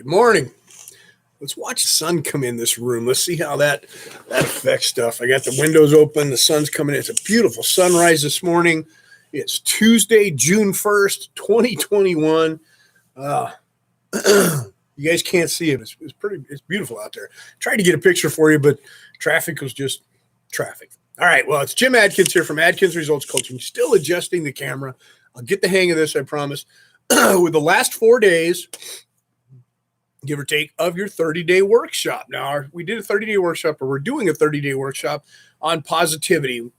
Good morning. Let's watch the sun come in this room. Let's see how that affects stuff. I got the windows open. The sun's coming in. It's a beautiful sunrise this morning. It's Tuesday, June 1st, 2021. You guys can't see it. It's beautiful out there. Tried to get a picture for you, but traffic was just traffic. All right. Well, it's Jim Adkins here from Adkins Results Coaching. Still adjusting the camera. I'll get the hang of this, I promise. With the last 4 days, give or take, of your 30-day workshop. Now, we did a 30-day workshop, or we're doing a 30-day workshop on positivity.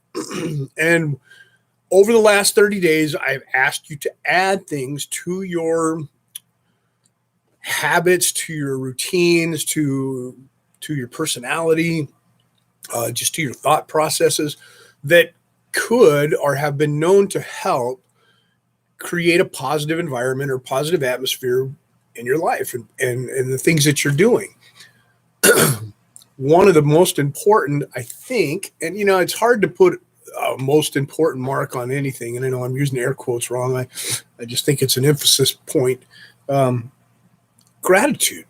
And over the last 30 days, I've asked you to add things to your habits, to your routines, to your personality, just to your thought processes that could or have been known to help create a positive environment or positive atmosphere in your life and the things that you're doing. One of the most important, I think, and it's hard to put a most important mark on anything, and I know I'm using air quotes wrong. I just think it's an emphasis point. Gratitude.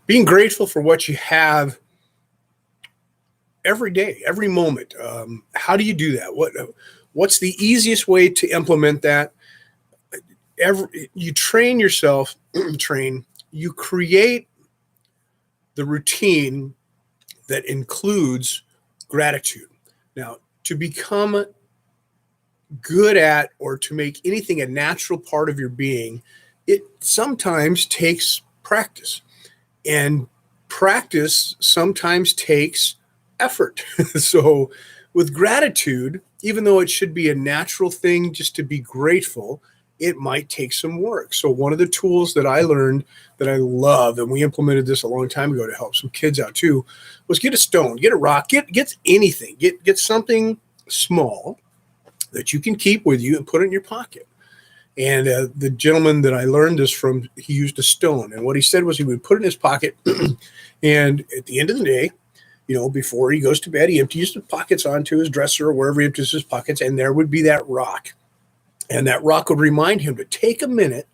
Being grateful for what you have every day, every moment. How do you do that? What's the easiest way to implement that? You train yourself, you create the routine that includes gratitude. Now, to become good at or to make anything a natural part of your being, it sometimes takes practice. And practice sometimes takes effort. So with gratitude, even though it should be a natural thing just to be grateful, it might take some work. So one of the tools that I learned that I love, and we implemented this a long time ago to help some kids out too, was get a stone, get a rock, get anything, get something small that you can keep with you and put it in your pocket. And the gentleman that I learned this from, he used a stone. And what he said was he would put it in his pocket. And at the end of the day, before he goes to bed, he empties the pockets onto his dresser or wherever he empties his pockets, and there would be that rock. And that rock would remind him to take a minute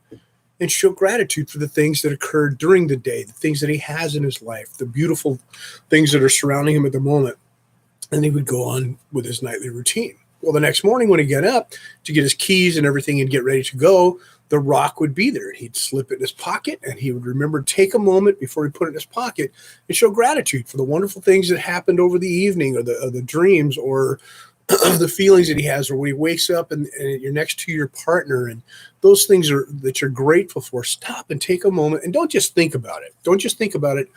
and show gratitude for the things that occurred during the day, the things that he has in his life, the beautiful things that are surrounding him at the moment. And he would go on with his nightly routine. Well, the next morning when he got up to get his keys and everything and get ready to go, the rock would be there. He'd slip it in his pocket, and he would remember to take a moment before he put it in his pocket and show gratitude for the wonderful things that happened over the evening, or the dreams, or the feelings that he has, or when he wakes up and you're next to your partner, and those things that you're grateful for. Stop and take a moment, and don't just think about it. Don't just think about it.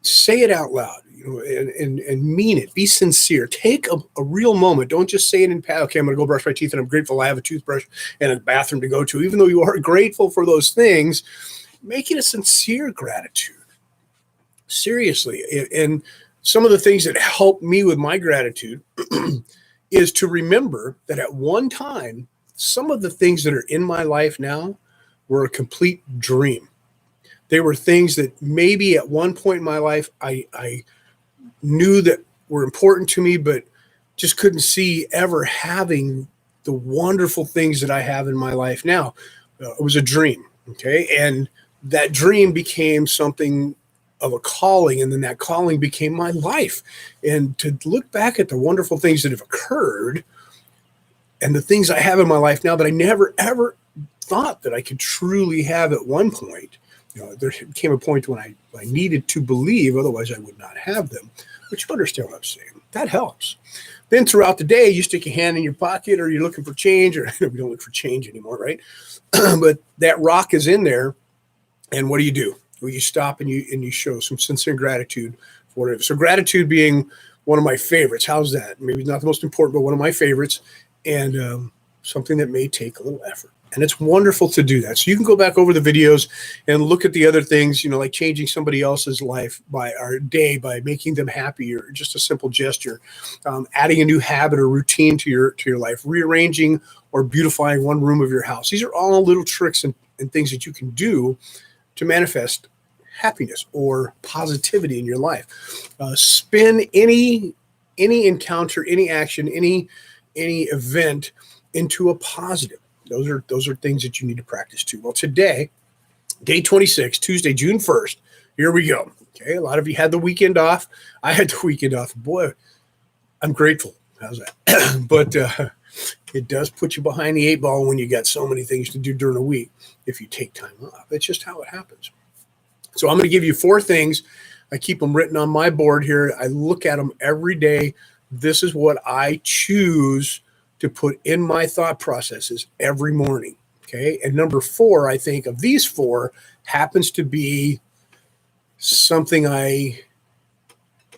Say it out loud, and mean it. Be sincere. Take a real moment. Don't just say it in past. Okay, I'm going to go brush my teeth, and I'm grateful I have a toothbrush and a bathroom to go to. Even though you are grateful for those things, make it a sincere gratitude. Seriously. And some of the things that help me with my gratitude is to remember that at one time, some of the things that are in my life now were a complete dream. They were things that maybe at one point in my life, I knew that were important to me, but just couldn't see ever having the wonderful things that I have in my life now. It was a dream, okay? And that dream became something of a calling, and then that calling became my life. And to look back at the wonderful things that have occurred and the things I have in my life now that I never, ever thought that I could truly have at one point, there came a point when I needed to believe, otherwise I would not have them. But you understand what I'm saying. That helps. Then throughout the day, you stick your hand in your pocket, or you're looking for change, or we don't look for change anymore, right? But that rock is in there, and what do? Well, you stop and you show some sincere gratitude for whatever. So gratitude being one of my favorites. How's that? Maybe not the most important, but one of my favorites, and something that may take a little effort. And it's wonderful to do that. So you can go back over the videos and look at the other things, like changing somebody else's life by making them happy, or just a simple gesture, adding a new habit or routine to your life, rearranging or beautifying one room of your house. These are all little tricks and things that you can do to manifest happiness or positivity in your life. Spin any encounter, any action, any event into a positive. Those are things that you need to practice too. Well, today Day 26, Tuesday, June 1st. Here we go. Okay, a lot of you had the weekend off. I had the weekend off. Boy, I'm grateful. How's that? But it does put you behind the eight ball when you got so many things to do during a week if you take time off. That's just how it happens. So I'm going to give you 4 things. I keep them written on my board here. I look at them every day. This is what I choose to put in my thought processes every morning. Okay. And number 4, I think of these 4 happens to be something I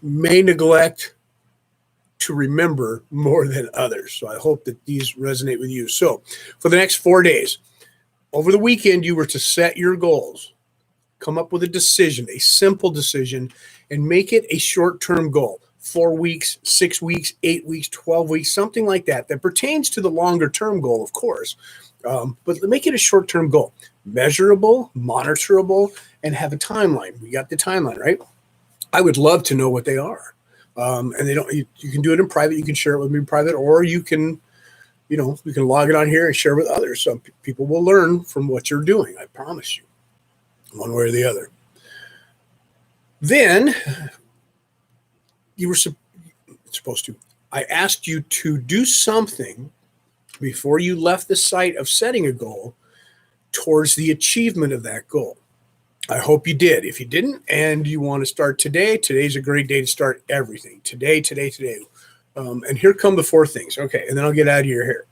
may neglect to remember more than others. So I hope that these resonate with you. So for the next 4 days, over the weekend, you were to set your goals, come up with a decision, a simple decision, and make it a short-term goal. 4 weeks, 6 weeks, 8 weeks, 12 weeks, something like that, that pertains to the longer-term goal, of course. But make it a short-term goal, measurable, monitorable, and have a timeline. We got the timeline, right? I would love to know what they are. And they don't. You can do it in private. You can share it with me in private, or you can log it on here and share with others. Some people will learn from what you're doing. I promise you, one way or the other. Then you were supposed to. I asked you to do something before you left the site of setting a goal towards the achievement of that goal. I hope you did. If you didn't and you want to start today, today's a great day to start everything. Today. And here come the 4 things. Okay, and then I'll get out of your hair.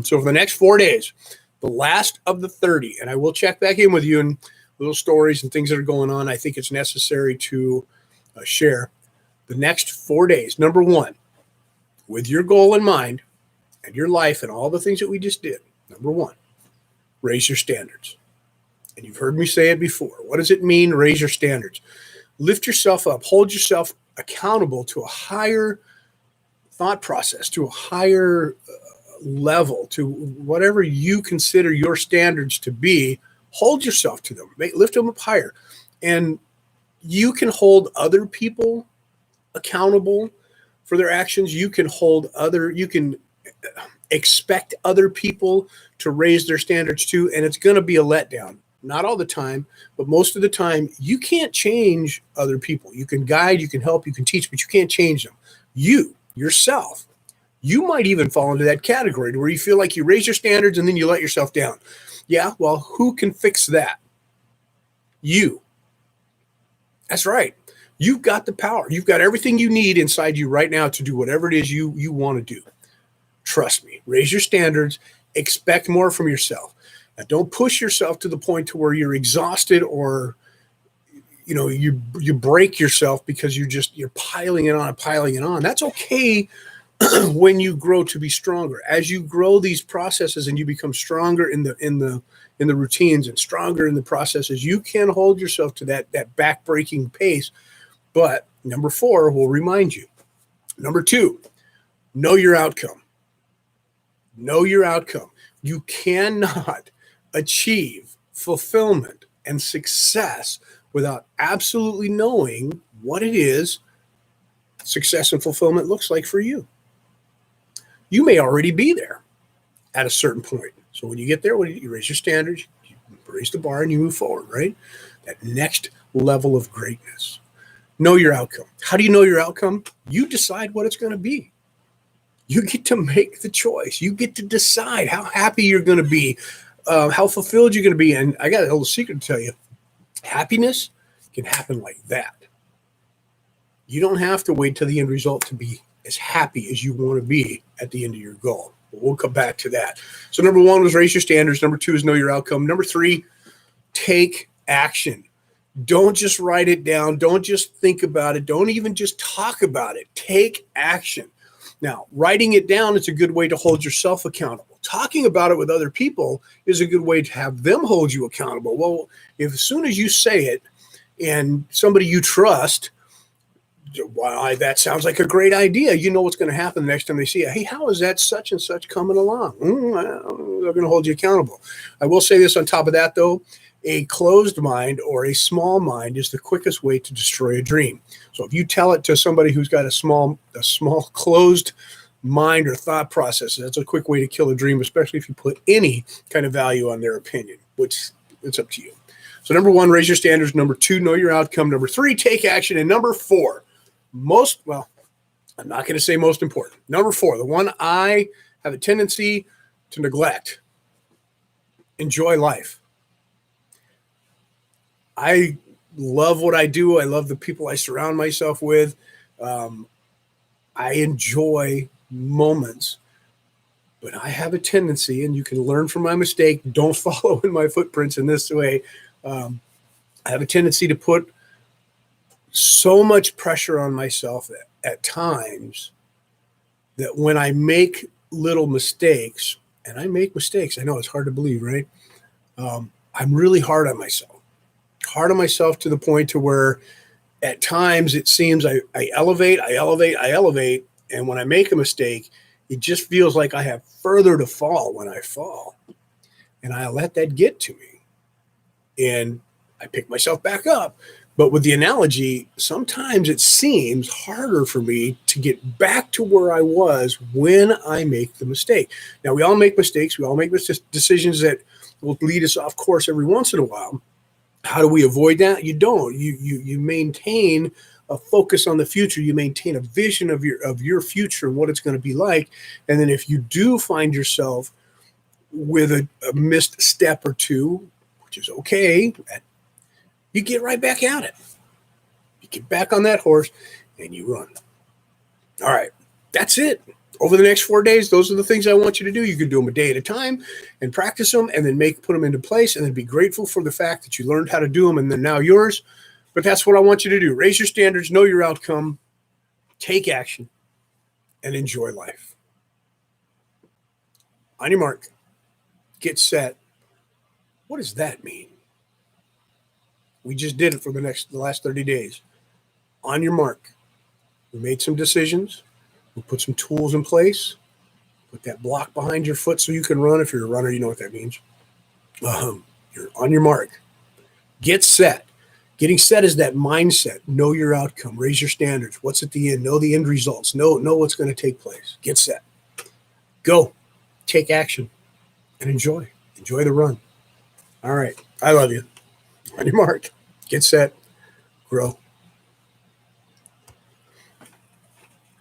So for the next 4 days, the last of the 30, and I will check back in with you and little stories and things that are going on. I think it's necessary to share. The next 4 days, number 1, with your goal in mind and your life and all the things that we just did. Number 1, raise your standards. And you've heard me say it before. What does it mean, raise your standards? Lift yourself up. Hold yourself accountable to a higher thought process, to a higher level, to whatever you consider your standards to be. Hold yourself to them. Lift them up higher. And you can hold other people accountable for their actions. You can expect other people to raise their standards too, and it's going to be a letdown. Not all the time, but most of the time, you can't change other people. You can guide, you can help, you can teach, but you can't change them. You, yourself, you might even fall into that category where you feel like you raise your standards and then you let yourself down. Yeah, well, who can fix that? You. That's right. You've got the power. You've got everything you need inside you right now to do whatever it is you want to do. Trust me. Raise your standards. Expect more from yourself. Now, don't push yourself to the point to where you're exhausted or you break yourself because you're piling it on. That's okay when you grow to be stronger. As you grow these processes and you become stronger in the routines and stronger in the processes, you can hold yourself to that back-breaking pace. But number 4 will remind you. Number 2, know your outcome. Know your outcome. You cannot achieve fulfillment and success without absolutely knowing what it is success and fulfillment looks like for you. You may already be there at a certain point. So when you get there, you raise your standards, you raise the bar, and you move forward, right? That next level of greatness. Know your outcome. How do you know your outcome? You decide what it's going to be. You get to make the choice. You get to decide how happy you're going to be, how fulfilled you're going to be. And I got a little secret to tell you. Happiness can happen like that. You don't have to wait till the end result to be as happy as you want to be at the end of your goal. But we'll come back to that. So number 1 was raise your standards. Number 2 is know your outcome. Number 3, take action. Don't just write it down. Don't just think about it. Don't even just talk about it. Take action. Now, writing it down is a good way to hold yourself accountable. Talking about it with other people is a good way to have them hold you accountable. Well, if as soon as you say it and somebody you trust, wow, that sounds like a great idea. You know what's going to happen the next time they see it. Hey, how is that such and such coming along? They're going to hold you accountable. I will say this on top of that, though. A closed mind or a small mind is the quickest way to destroy a dream. So if you tell it to somebody who's got a small closed mind or thought process, that's a quick way to kill a dream, especially if you put any kind of value on their opinion, which it's up to you. So number 1, raise your standards. Number 2, know your outcome. Number 3, take action. And number 4, I'm not going to say most important. Number 4, the one I have a tendency to neglect. Enjoy life. I love what I do. I love the people I surround myself with. I enjoy moments, but I have a tendency, and you can learn from my mistake. Don't follow in my footprints in this way. I have a tendency to put so much pressure on myself at times that when I make little mistakes, and I make mistakes, I know it's hard to believe, right? I'm really hard on myself to the point to where at times it seems I elevate. And when I make a mistake, it just feels like I have further to fall when I fall. And I let that get to me. And I pick myself back up. But with the analogy, sometimes it seems harder for me to get back to where I was when I make the mistake. Now, we all make mistakes. We all make decisions that will lead us off course every once in a while. How do we avoid that? You don't. You maintain a focus on the future. You maintain a vision of your future and what it's going to be like. And then if you do find yourself with a missed step or two, which is okay, you get right back at it. You get back on that horse and you run. All right, that's it. Over the next 4 days, those are the things I want you to do. You can do them a day at a time and practice them and then put them into place and then be grateful for the fact that you learned how to do them and they're now yours. But that's what I want you to do. Raise your standards, know your outcome, take action, and enjoy life. On your mark, get set. What does that mean? We just did it for the last 30 days. On your mark, we made some decisions. We put some tools in place. Put that block behind your foot so you can run. If you're a runner, you know what that means. You're on your mark. Get set. Getting set is that mindset. Know your outcome. Raise your standards. What's at the end? Know the end results. Know what's going to take place. Get set. Go. Take action. And enjoy. Enjoy the run. All right. I love you. On your mark. Get set. Grow.